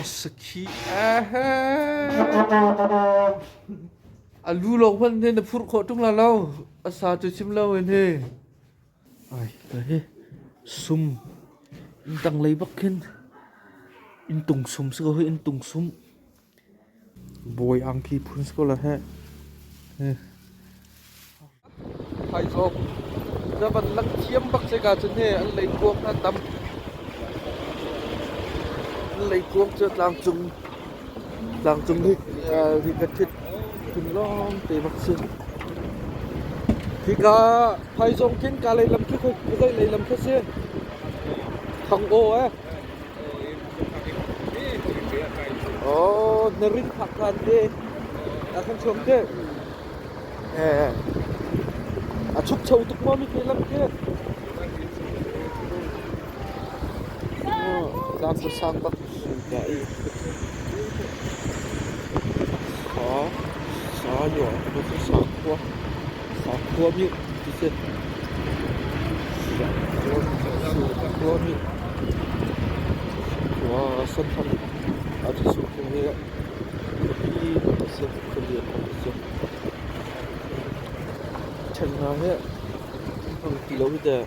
Saki alu lo phân nên là phút khó tung là lâu sao cho chim lâu hơn thế ai đấy sum in tăng lấy bắc kinh in tung sum sẽ có hơi in tung sum boy ang khi phun sẽ có là hết hay rồi ra vẫn lắc chiếm bắc sẽ cả chân thế anh lấy cuốc ra tắm lấy cuốc cho làm chung thì cái thịt thùng lon để mặc xương thì cả phải dùng kiến cả lấy làm cái đây lấy làm cái xương thằng ô á nering pakan deh akan cium deh chuk chau tuk mami kelam deh dan bersang bak dai yo itu sakwa mi diset sakwa mi wah senang aja sukunya tapi masih kerja masih cenahnya kilo kita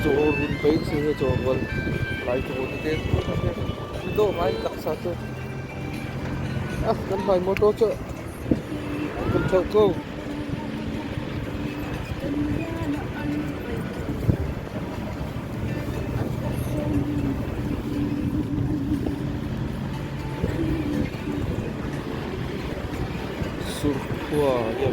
Jorun baik sih jorun lagi jorun deh itu main tak satu kan main motor cok kan coko surfwa ya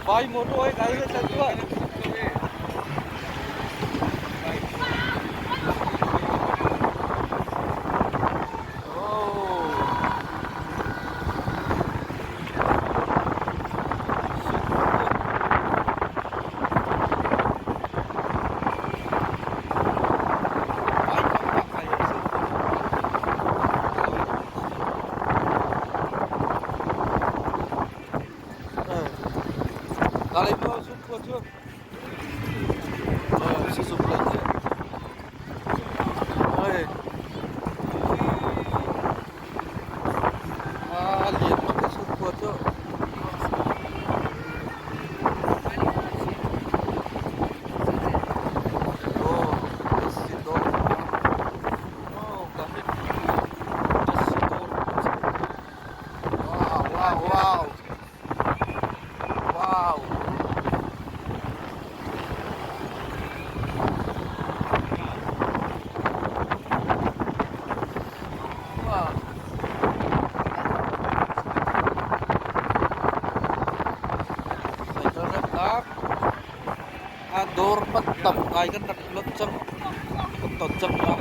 Vai motor ấy cái chân chưa? Kali itu suka chưa? Sử dụng lần chưa? Ôi. Liền mất cái suka chưa? Ador petam kai kan leceng ketoceng lah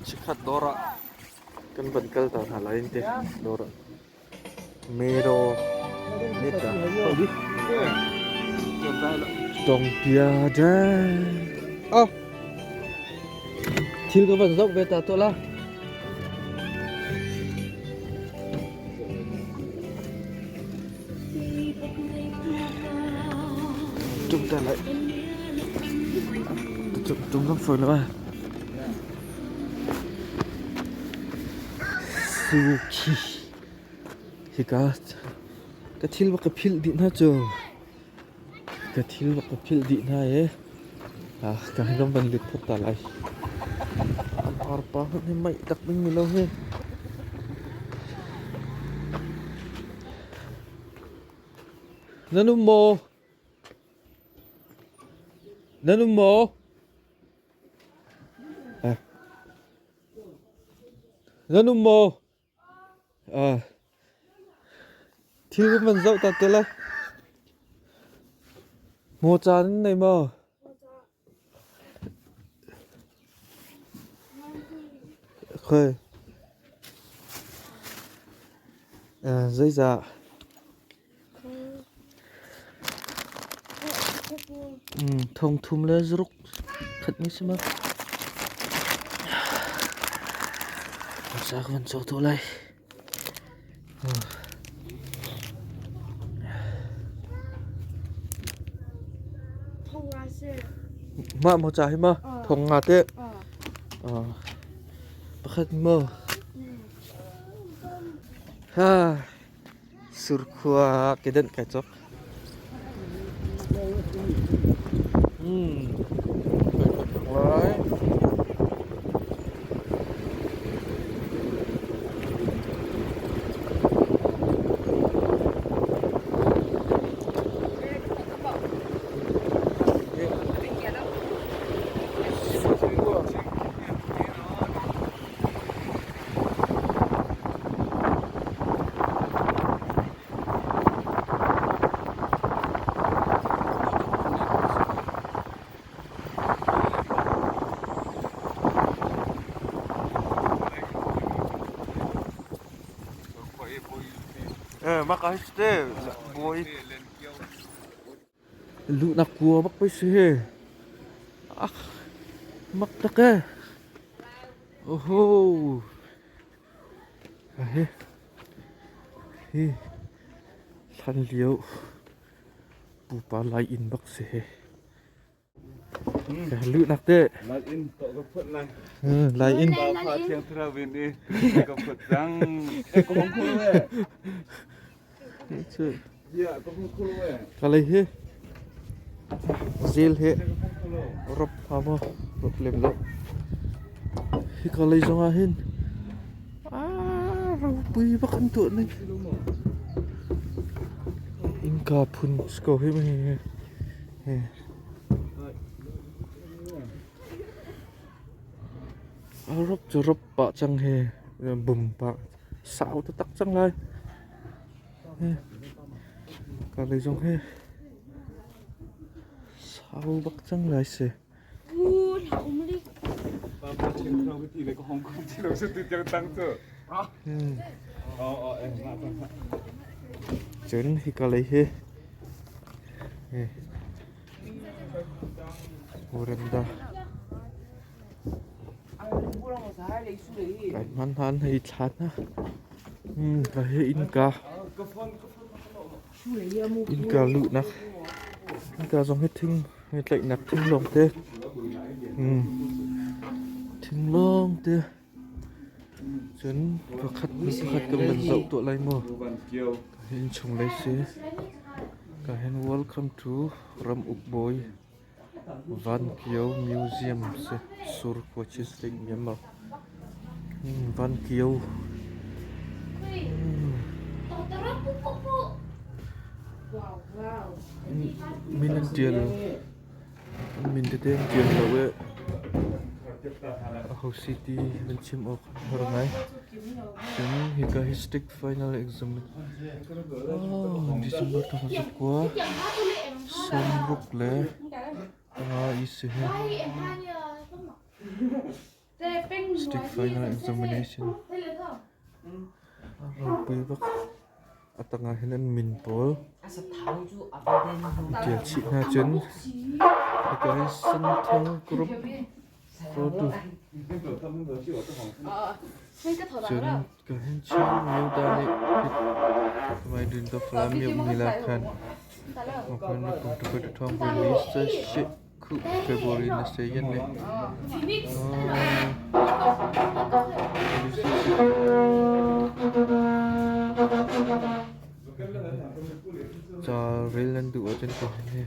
Chikat Dora kan benkal tau hal lain teh Dora Mero Neta Tong tiada oh Thil các bạn dốc về tà tôi là chúng ta lại chúng không phải là Suki thì cái thil và cái pil điện ha chờ cái thil và cái pil điện ha ấy cái nó vẫn được thật là lại apa ni mai tak ni lâu he Nanumo Nanumo thiếu mình dậu tạt tới lại mua chán này mà khơi dây dạ thông thum lên rút thật như thế mà sao vẫn cho tôi lại mà một trái mà thông ngạt đấy bắt hết mơ ha surkua cái đợt cái chốc Đấy. Mắc ai thế boy lu nak gua bak pe sih mak tak oh he than liu pu pa lai in bak sih lu nak te lai in to ko phut lai lai in ba pha thiang thra vin đi ko phut rang ko mong khul we ya ko mong khul we kalai he zil he rop hamo rop lem lo hi kalai zonga hin rau pui bak an tu ni inka phun sko he me he rop cho rop pa chang he bum pa sao ta tak chang lai kalai zong he sao bak chang lai se ba pha thiang thra vi ti le ko hong kong chi lo su ti chang tang chu em ma chấn hi kalai he Orenda cái man han hay chát na cái he inka lụ nè inka dòng hết thinh hết lạnh nạp thinh lồng tê thinh lồng tê chấn và khát cầm lần dậu tụi lại mò hình trồng lấy xế cả hen welcome to Ram Ukboy Van Kieu Museum se sur District Myanmar Van Kieu mình tên tiền đâu vậy Ho City mình chim ở hôm nay chúng hika historic final exam December tháng rất quá sớm rục lẽ isi stick final examination Robby bak atangahin an min pol dia chi na chen ikahin san thang group rodu chen kahin chi new dani mai din to flam yum nila khan makon ni pung to ko thong release the shit ku February na se yan ne cho real lên tụ ở trên cổ này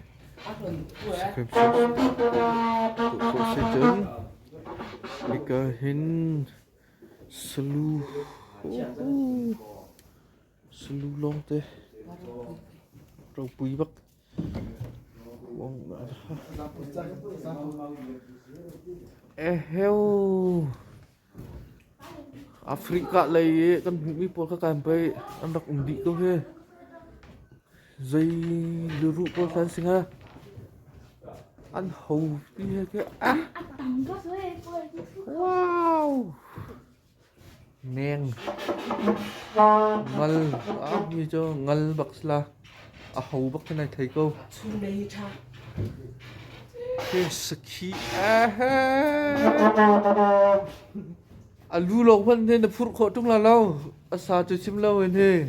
scripture của sẽ chấn bị cả hình slu slu long thế rồi bùi bắc bông heo Afrika lay kan bumi pol ka kampai anak undi ko he dây luru pol kan singa an hầu pi he ke wow neng ngal như cho ngal baksla hầu bak này thấy câu ke saki lu lộc phân thế là phút khổ trung là lâu sao cho chim lâu thế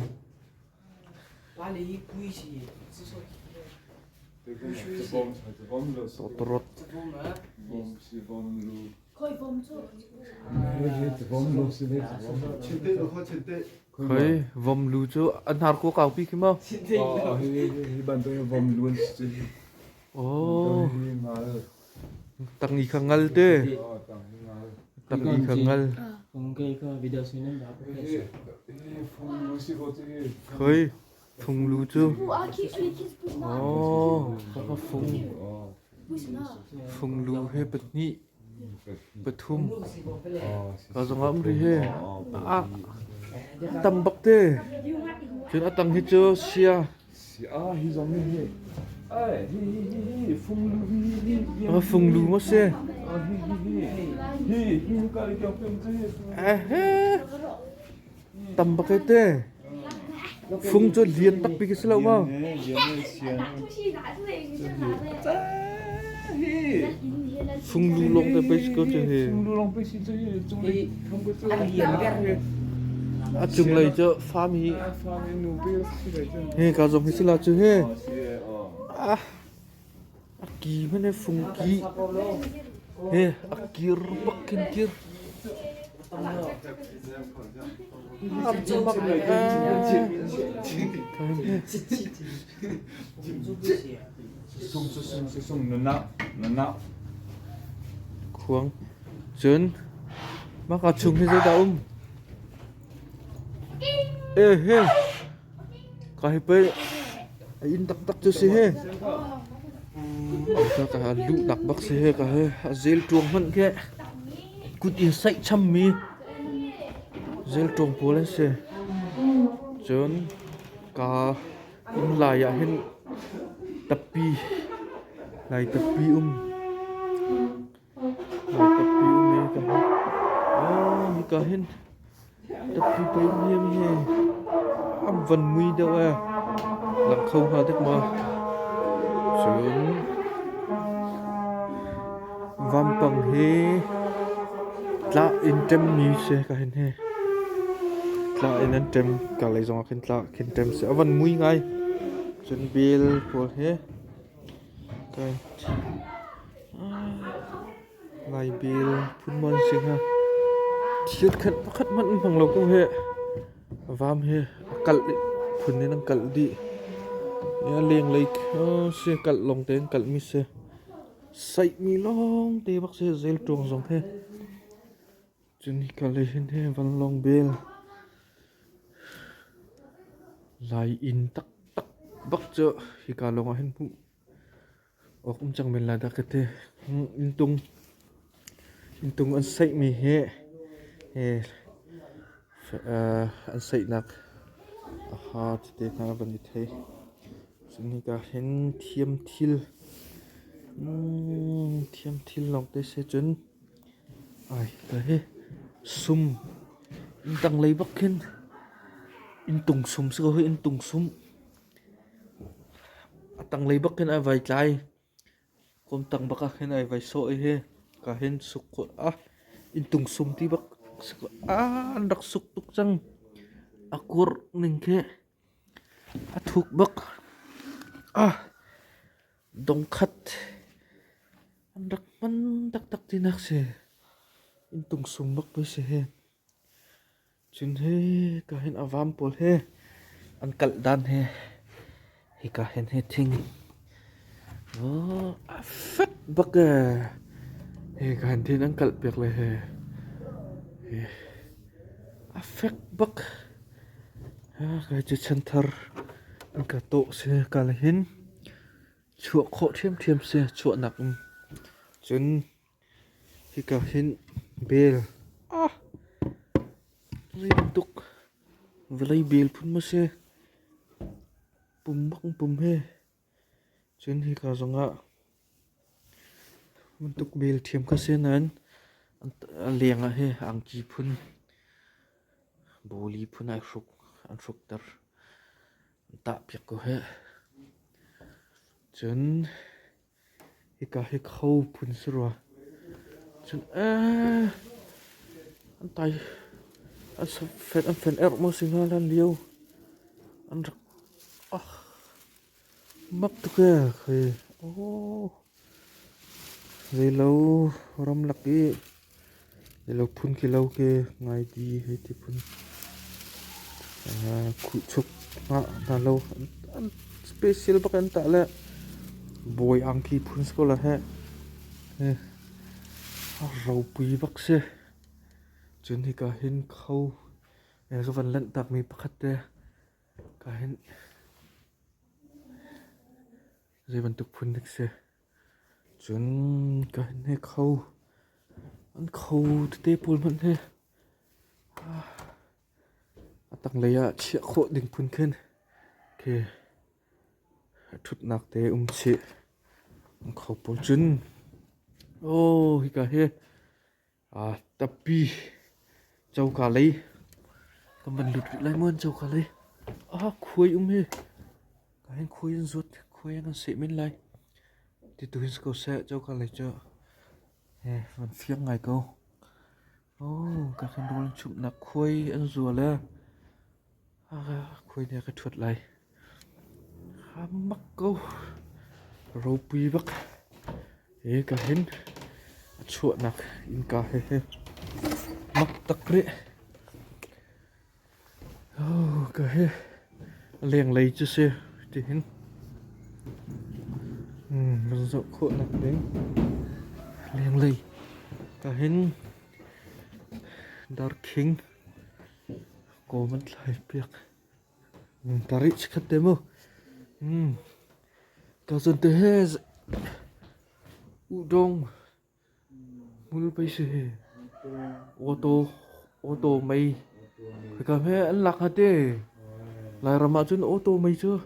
Totorot khơi vòng lù cho ăn hạt của cào pi kim không oh tăng ý khang ngal thế tăng ý khang ngal khơi phùng lù chưa oh các phùng lù hay bật nhị bật thum có giống ấm đi he tầm bắc thế chuyện tăng hết chưa xia phùng lù mất xe tầm bắc thế phùng cho liền tắc bị cái lâu mà phùng lù long tới bây giờ chơi à chung lấy cho farm hi he cả dòng hết là chơi he kỳ mấy này phùng kỳ he kir bắc kinh kir khoang chân mắc cả chung hay dây đau ê he cái pe in tắc tắc cho xe he cho cả lũ đặc bắc xe he cả he zel truông hận kia cút in say chăm mi zel truông po lên xe chân cả in lại hen tapi lại tapi lại tapi này cả như cả hen tapi bay mi he âm vần mi đâu làm khâu hoa thế mà chân vam bằng he la in tem mi xe cả hen he la in an tem cả lấy dòng khen la khen tem sẽ vẫn mui ngay chân bill của he cái lại bill phun mòn xinh ha thiết khát mặn bằng lộc công hệ vam he cල් phun nên cл đi ya lieng lấy xe cl long tên cl mi xe say mi long tê bác xe zel truong dòng he chân cl lấy he văn long bill lại in tắc tắc bắc chợ thì cả lòng hen phụ cũng chẳng mình là đặc cái in tung ăn say mi he ăn say nạc thì thế nào vẫn như thế chúng ta hen thiêm thil lòng tê sẽ chân ai cái sum in tăng lấy bắc hin in tung sum sẽ hơi in tung sum tăng lấy bắc hin ai vài trái con tăng bắc hin ai vài sợi he cả hin suk in tung sum ti bắc andak suk tuk chang akur ning ke thuk bắc dong khat andak man tak tak tinak se in tung sum bắc pe se he chun he ka hin avam pol he an kal dan he hi ka hin he thing fat bắc he ka hin thin an kal pek le he fat bắc cái chữ chân thar an ka to se ka le hin chuo kho thiam thiam se chuo nak chun hi ka hin bel tuk vlei bel phun ma se pum bắc pum he chun hi ka zonga mun tuk bel thiam ka se nan an lenga he ang ki phun boli phun ai ruk an ruk tar ta piak ko he chun hi ka hi khâu phun sura chun an tai an fen mo singa lan liu an rak mắc tu ke khơi về lâu ram lắc đi về lâu phun cái lâu ke ngày đi hay thì phun cụ chúc ta lâu an special bác anh ta là boy ang ki phunsko la he rau pui bak se chun hi ka hin khâu cái van lận tak mi pakhat te ka hin dây van tuk phun dik se chun ka hin he khâu an khâu te pul man he tang leya chia kho ding phun khen ke thut nak te chi khâu pol chun hi ka he tapi châu cả lấy cầm mình lụt lại muôn châu cả lấy khuấy he cái anh khuấy anh ruột khuấy anh sẽ bên lại thì tụi mình câu sẽ châu cả lấy cho vẫn phiếc ngày câu các anh đồ chụp nạc khuấy anh rùa lên khuấy này cái thuật lại mắc câu rau pi bắc cái hình chuột nạc in cả he mắc tắc đấy cái he liền lấy cho xe thì hình mình rộng khổ nạc đấy liền lấy cái hình dark king cô mất lại việc tari chikat demo cái dân thế he udong mul pai se auto mai cái he an lak hate lai rama chun auto mai chu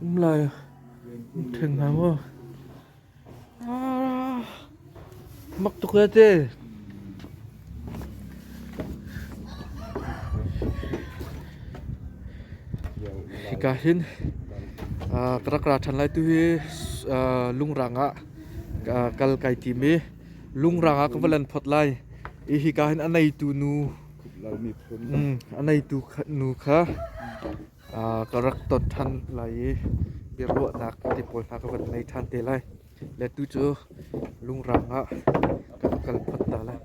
lai theng ha mo mak tu ka te hikahin krak than lai tu hi lung ranga kal kai ti me lung ranga ka valan phot lai hikahin anai tu nu anai tu nu kha karak tot than lai biro nak ti pol na ka van nei than te lai le tu chu lung ranga kal phot ta lai